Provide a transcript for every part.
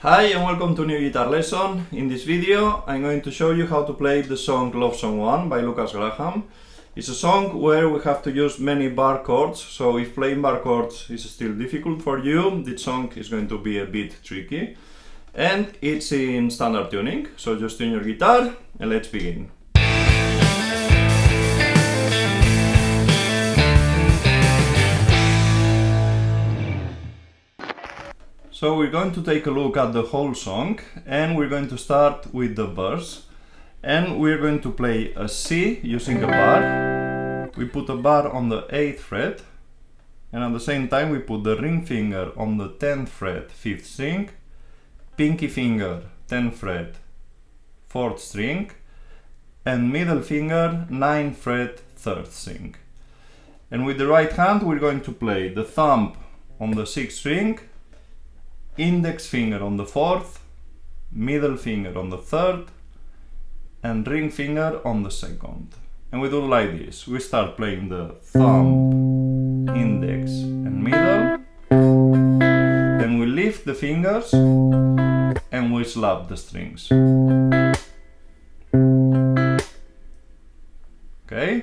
Hi and welcome to a new guitar lesson. In this video I'm going to show you how to play the song Love Song 1 by Lukas Graham. It's a song where we have to use many bar chords, so if playing bar chords is still difficult for you, this song is going to be a bit tricky. And it's in standard tuning, so just tune your guitar and let's begin. So we're going to take a look at the whole song, and we're going to start with the verse, and we're going to play a C using a bar. We put a bar on the 8th fret, and at the same time we put the ring finger on the 10th fret 5th string, pinky finger 10th fret 4th string, and middle finger 9th fret 3rd string. And with the right hand we're going to play the thumb on the 6th string, index finger on the 4th, middle finger on the 3rd, and ring finger on the 2nd. And we do like this. We start playing the thumb, index and middle, then we lift the fingers and we slap the strings. Okay?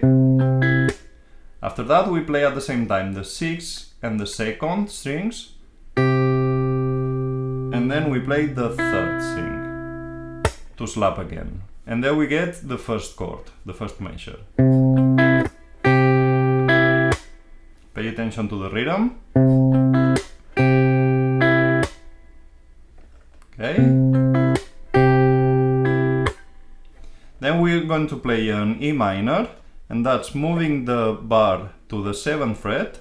After that we play at the same time the 6th and the 2nd strings, and then we play the 3rd string to slap again. And there we get the first chord, the first measure. Pay attention to the rhythm. Okay. Then we're going to play an E minor, and that's moving the bar to the 7th fret,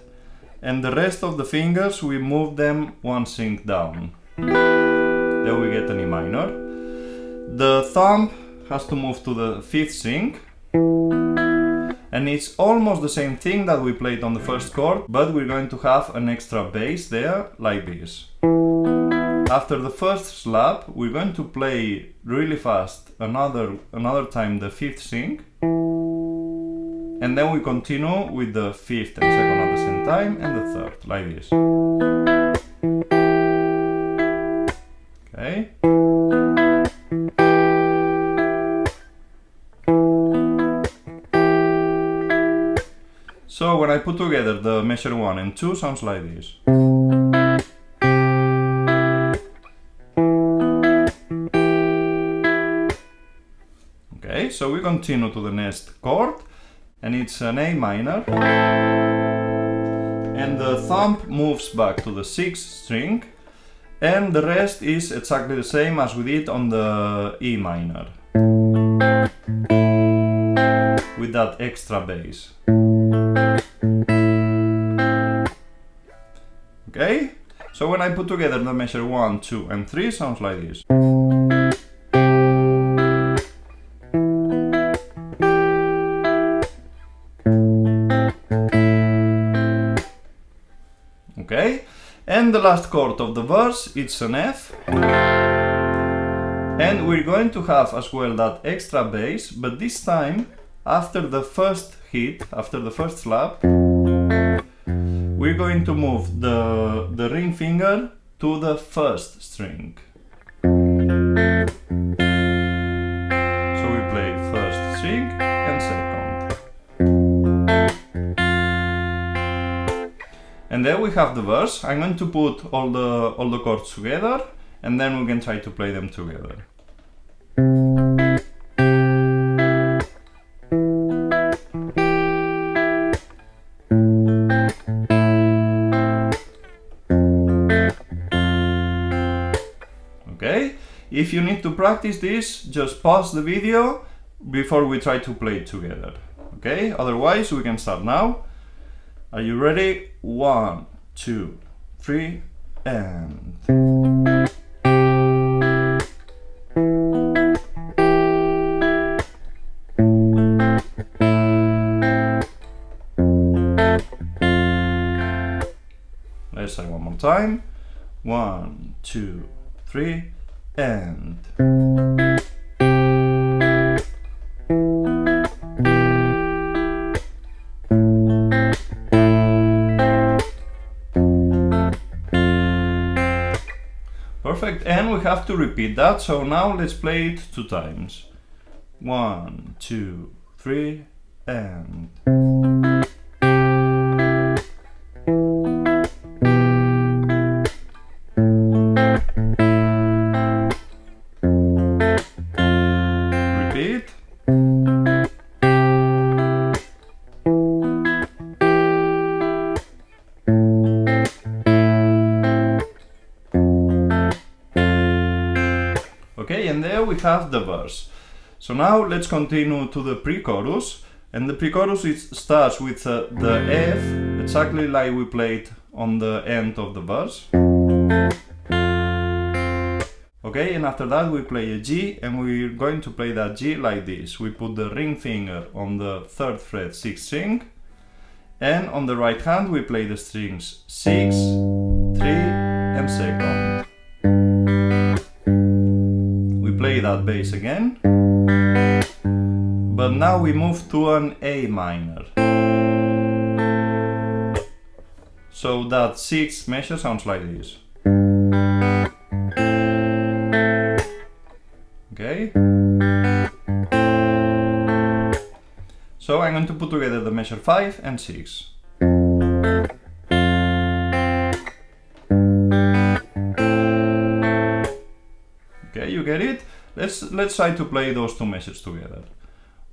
and the rest of the fingers we move them one string down. There we get an E minor. The thumb has to move to the 5th string, and it's almost the same thing that we played on the first chord, but we're going to have an extra bass there, like this. After the first slap, we're going to play really fast another time the 5th string, and then we continue with the 5th and 2nd at the same time, and the 3rd, like this. Okay. So when I put together the measure 1 and 2, sounds like this. Okay, so we continue to the next chord, and it's an A minor, and the thumb moves back to the 6th string, and the rest is exactly the same as we did on the E minor, with that extra bass. Okay, so when I put together the measure 1, 2 and 3, sounds like this. Okay, and the last chord of the verse, it's an F, and we're going to have as well that extra bass, but this time after the first hit, after the first slap, we're going to move the ring finger to the 1st string. So we play 1st string and 2nd. And there we have the verse. I'm going to put all the chords together, and then we can try to play them together. Okay, if you need to practice this, just pause the video before we try to play it together. Okay, otherwise we can start now. Are you ready? 1, 2, 3, and... time. 1, 2, 3, and... Perfect, and we have to repeat that, so now let's play it 2 times. 1, 2, 3, and... Repeat. Okay, and there we have the verse. So now let's continue to the pre-chorus, and the pre-chorus starts with the F, exactly like we played on the end of the verse. Okay, and after that we play a G, and we're going to play that G like this. We put the ring finger on the 3rd fret 6th string, and on the right hand we play the strings 6, 3 and 2nd. We play that bass again, but now we move to an A minor. So that 6th measure sounds like this. Okay. So I'm going to put together the measure 5 and 6. Okay, you get it? Let's try to play those 2 measures together.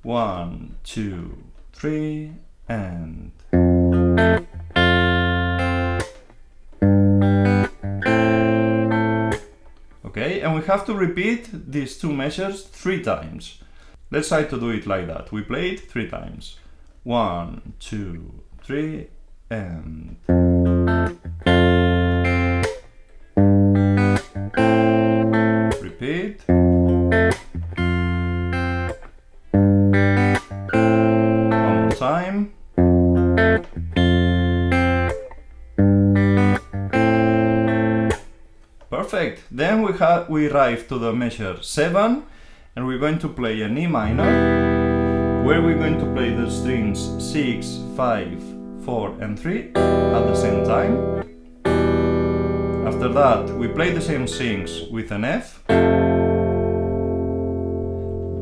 1, 2, 3, and... Okay, and we have to repeat these 2 measures 3 times. Let's try to do it like that. We play it 3 times. 1, 2, 3, and... Repeat. One more time. Perfect. Then we arrive to the measure 7, and we're going to play an E minor, where we're going to play the strings 6, 5, 4 and 3 at the same time. After that we play the same strings with an F.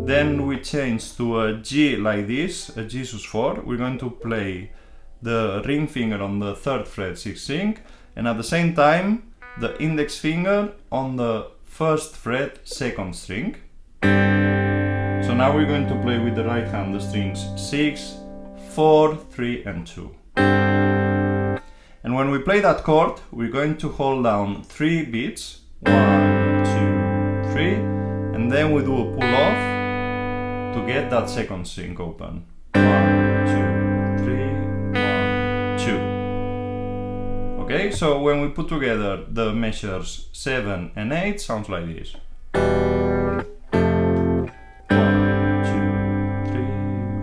Then we change to a G like this, a G sus4. We're going to play the ring finger on the 3rd fret 6th string, and at the same time the index finger on the 1st fret 2nd string. So now we're going to play with the right hand the strings 6, 4, 3 and 2. And when we play that chord, we're going to hold down 3 beats, 1, 2, 3, and then we do a pull off to get that 2nd string open. 1, 2, 3, 1, 2. Okay, so when we put together the measures 7 and 8, sounds like this. 1, 2, 3,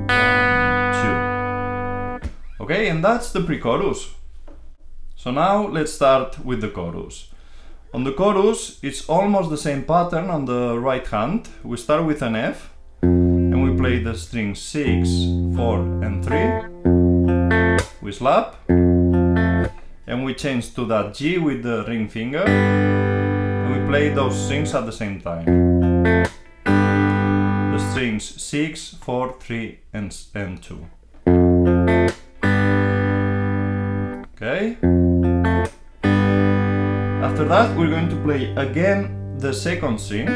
1, 2. Okay, and that's the pre-chorus. So now let's start with the chorus. On the chorus, it's almost the same pattern on the right hand. We start with an F, and we play the strings 6, 4 and 3. We slap, and we change to that G with the ring finger, and we play those strings at the same time. The strings 6, 4, 3 and 2. Okay. After that we're going to play again the 2nd string,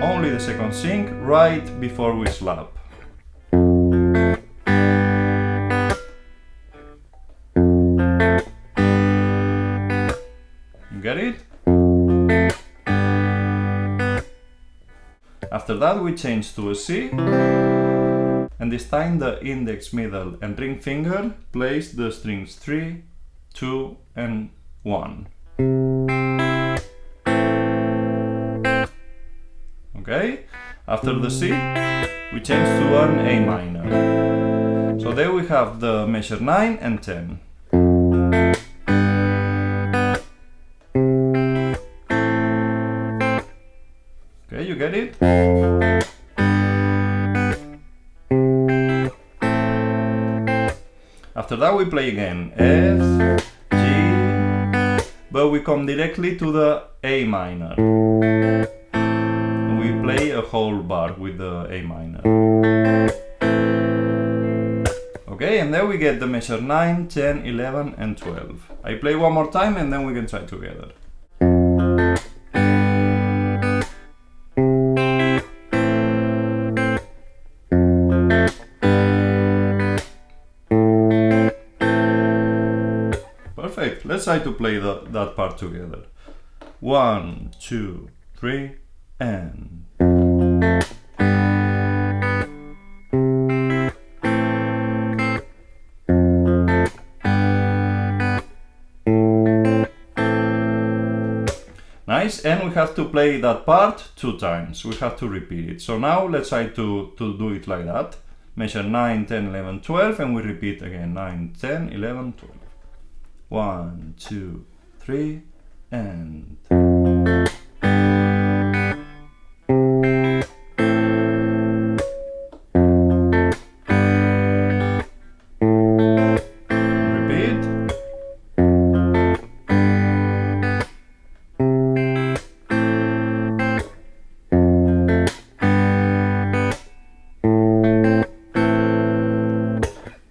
only the 2nd string, right before we slap. You get it? After that we change to a C, and this time the index, middle and ring finger plays the strings 3, 2 and 1. Okay, after the C we change to an A minor. So there we have the measure 9 and 10. After that we play again F, G, but we come directly to the A minor. And we play a whole bar with the A minor. Okay, and then we get the measure 9, 10, 11 and 12. I play one more time and then we can try together. Perfect, let's try to play that part together. 1, 2, 3 and... Nice, and we have to play that part 2 times. We have to repeat it. So now let's try to do it like that. Measure 9, 10, 11, 12 and we repeat again 9, 10, 11, 12. 1, 2, 3 and...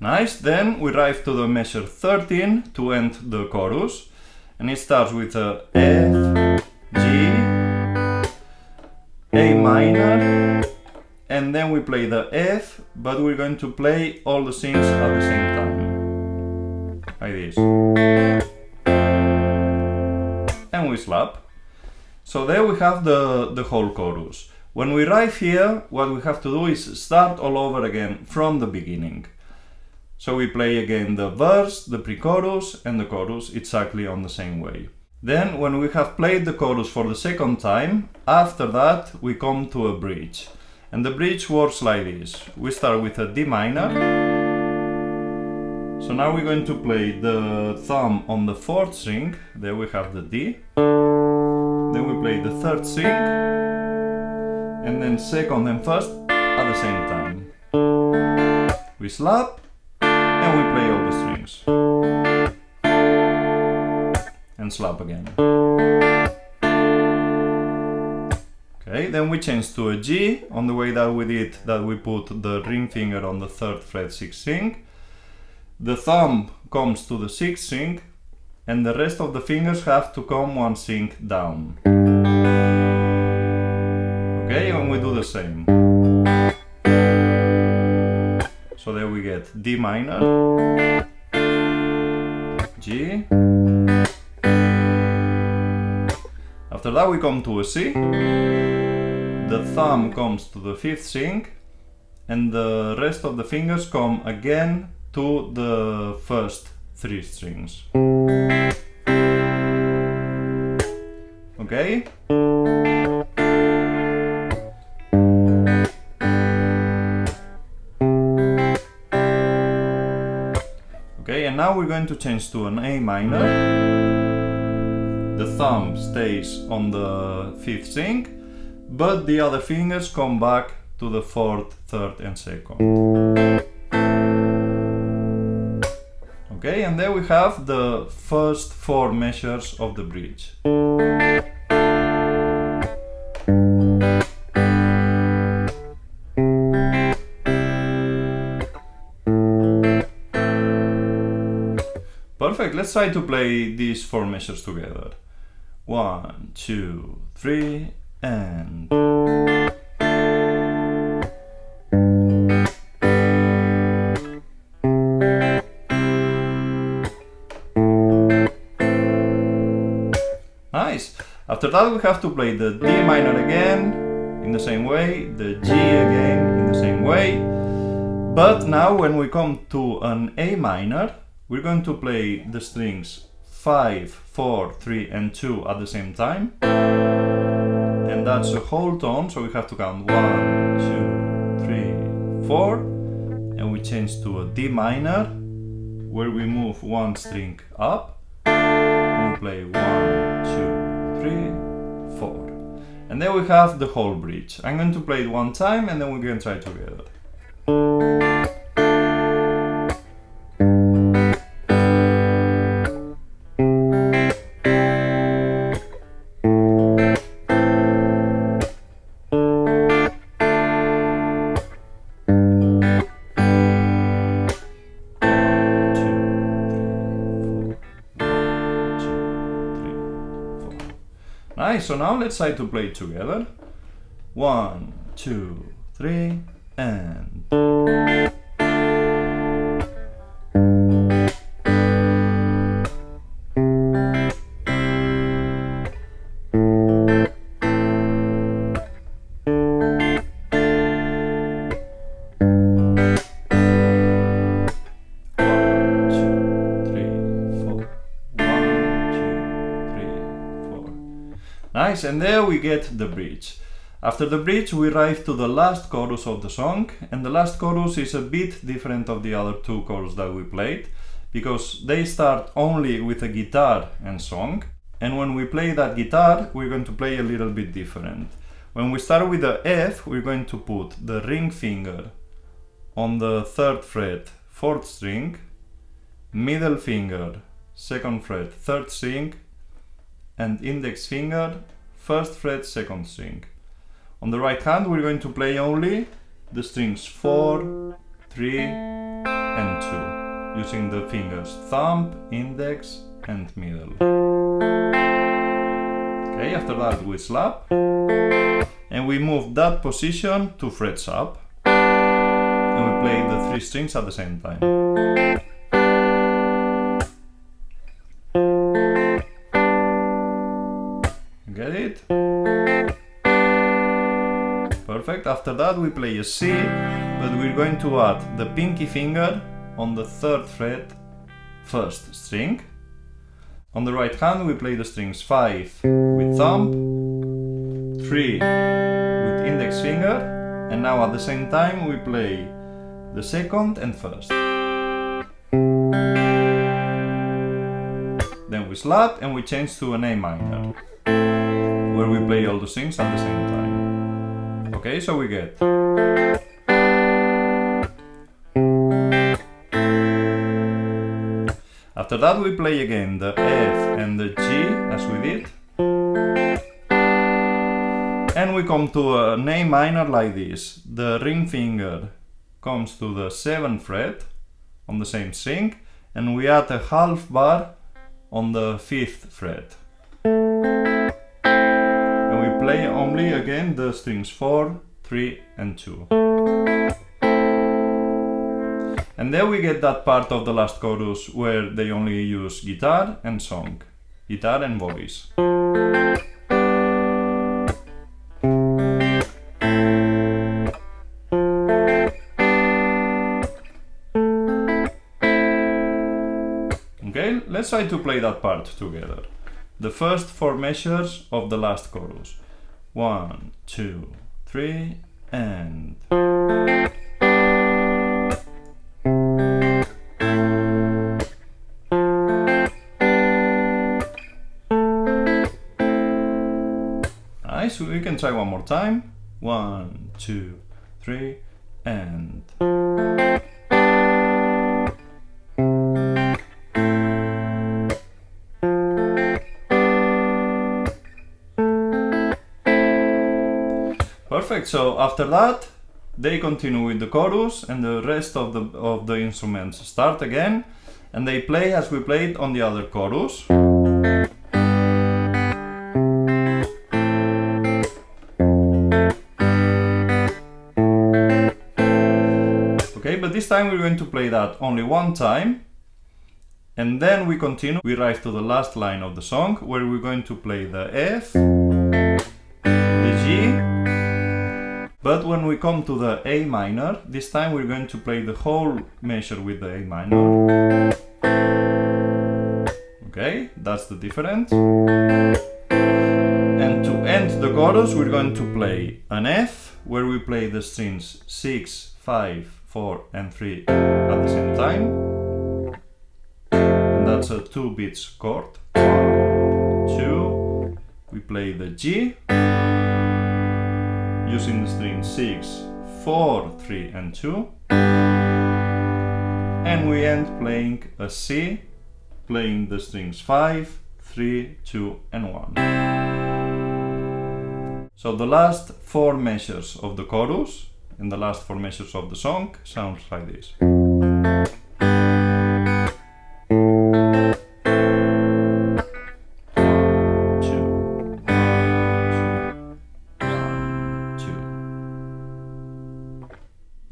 Nice, then we arrive to the measure 13 to end the chorus, and it starts with a F, G, A minor, and then we play the F, but we're going to play all the strings at the same time, like this, and we slap. So there we have the whole chorus. When we arrive here, what we have to do is start all over again from the beginning. So we play again the verse, the pre-chorus and the chorus exactly on the same way. Then when we have played the chorus for the second time, after that we come to a bridge. And the bridge works like this. We start with a D minor. So now we're going to play the thumb on the 4th string. There we have the D. Then we play the 3rd string. And then 2nd and 1st at the same time. We slap. And we play all the strings. And slap again. Okay, then we change to a G on the way that we did that we put the ring finger on the 3rd fret 6th string. The thumb comes to the 6th string and the rest of the fingers have to come 1 string down. Okay, and we do the same. So there we get D minor, G. After that we come to a C. The thumb comes to the 5th string and the rest of the fingers come again to the first 3 strings. Okay? Okay, and now we're going to change to an A minor. The thumb stays on the 5th string, but the other fingers come back to the 4th, 3rd and 2nd. Okay, and there we have the first 4 measures of the bridge. Perfect, let's try to play these 4 measures together. 1, 2, 3 and... Nice! After that we have to play the D minor again in the same way, the G again in the same way, but now when we come to an A minor, we're going to play the strings 5, 4, 3 and 2 at the same time. And that's a whole tone, so we have to count 1, 2, 3, 4. And we change to a D minor, where we move 1 string up. And we play 1, 2, 3, 4. And then we have the whole bridge. I'm going to play it 1 time and then we're going to try together. Nice, so now let's try to play it together. 1, 2, 3, and... Nice, and there we get the bridge. After the bridge we arrive to the last chorus of the song, and the last chorus is a bit different of the other two choruses that we played, because they start only with a guitar and song, and when we play that guitar we're going to play a little bit different. When we start with the F, we're going to put the ring finger on the 3rd fret, 4th string, middle finger, 2nd fret, 3rd string, and index finger, 1st fret, 2nd string. On the right hand we're going to play only the strings 4, 3 and 2, using the fingers thumb, index and middle. Okay, after that we slap, and we move that position 2 frets up, and we play the 3 strings at the same time. Get it? Perfect. After that we play a C, but we're going to add the pinky finger on the 3rd fret, 1st string. On the right hand we play the strings 5 with thumb, 3 with index finger, and now at the same time we play the 2nd and 1st. Then we slap and we change to an A minor, where we play all the strings at the same time. Okay, so we get... After that we play again the F and the G as we did. And we come to an A minor like this. The ring finger comes to the 7th fret on the same string, and we add a half bar on the 5th fret. And we play only again the strings 4, 3 and 2. And there we get that part of the last chorus where they only use guitar and song, guitar and voice. Okay, let's try to play that part together. The first 4 measures of the last chorus. 1, 2, 3, and... Nice, we can try one more time. 1, 2, 3, and... Perfect, so after that they continue with the chorus and the rest of the instruments start again, and they play as we played on the other chorus. Okay, but this time we're going to play that only one time, and then we continue. We arrive to the last line of the song where we're going to play the F, the G, but when we come to the A minor, this time we're going to play the whole measure with the A minor. Okay, that's the difference. And to end the chorus we're going to play an F, where we play the strings 6, 5, 4 and 3 at the same time. And that's a 2 beats chord. 1, 2, we play the G, using the string 6, 4, 3 and 2, and we end playing a C, playing the strings 5, 3, 2 and 1. So the last 4 measures of the chorus and the last 4 measures of the song sounds like this.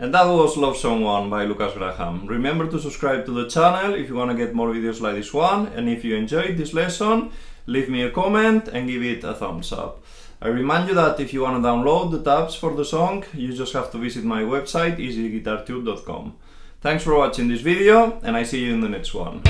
And that was Love Song 1 by Lukas Graham. Remember to subscribe to the channel if you want to get more videos like this one, and if you enjoyed this lesson, leave me a comment and give it a thumbs up. I remind you that if you want to download the tabs for the song, you just have to visit my website EasyGuitarTube.com. Thanks for watching this video, and I see you in the next one.